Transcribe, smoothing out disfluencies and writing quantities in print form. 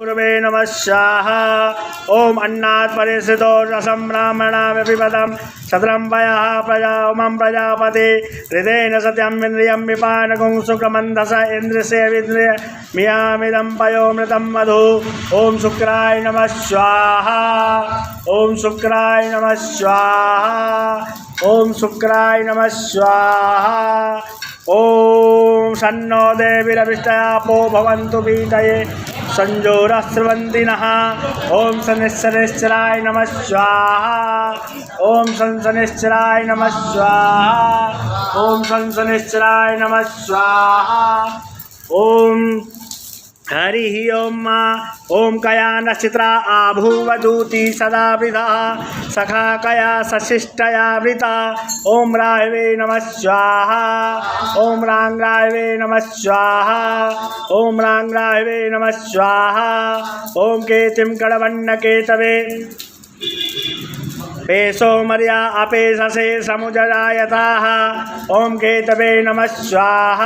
गुरवे नमः स्वाहा। ओम अन्नात् परिस्थितो रसं ब्राह्मणां पिबतं सत्रं वयः प्रजा उमं प्रजापति हृदयेन सत्यं इन्द्रियं विपानकुं शुक्रमन्धस इन्द्रस्य विन्द्रिय मियामिदं पयोमृतं मधु। ओम शुक्राय नमः स्वाहा। ओम शुक्राय नमः स्वाहा। ओम शुक्राय नमः स्वाहा। ओम सन्नो देवीरविष्टयापो भवन्तु पीतये संजोरस्रवन्ति नः। ओम शनिश्चराय नमः स्वाहा। ओम शनिश्चराय नमः स्वाहा। ओम शनिश्चराय नमः स्वाहा। ओम हरि ओम। ओम कया नक्षत्रा आभूवदूति सदा वृथा सखा कया सशिष्टया वृता। ओम राहवे नमः स्वाहा। ओम रांगायवे नमः स्वाहा। ओम रांगायवे नमः स्वाहा। ओम केतिं कड़वन्न केतवे पेशो मर्या अपेशसे समुजरायताः। ओम केतवे नमः स्वाहा।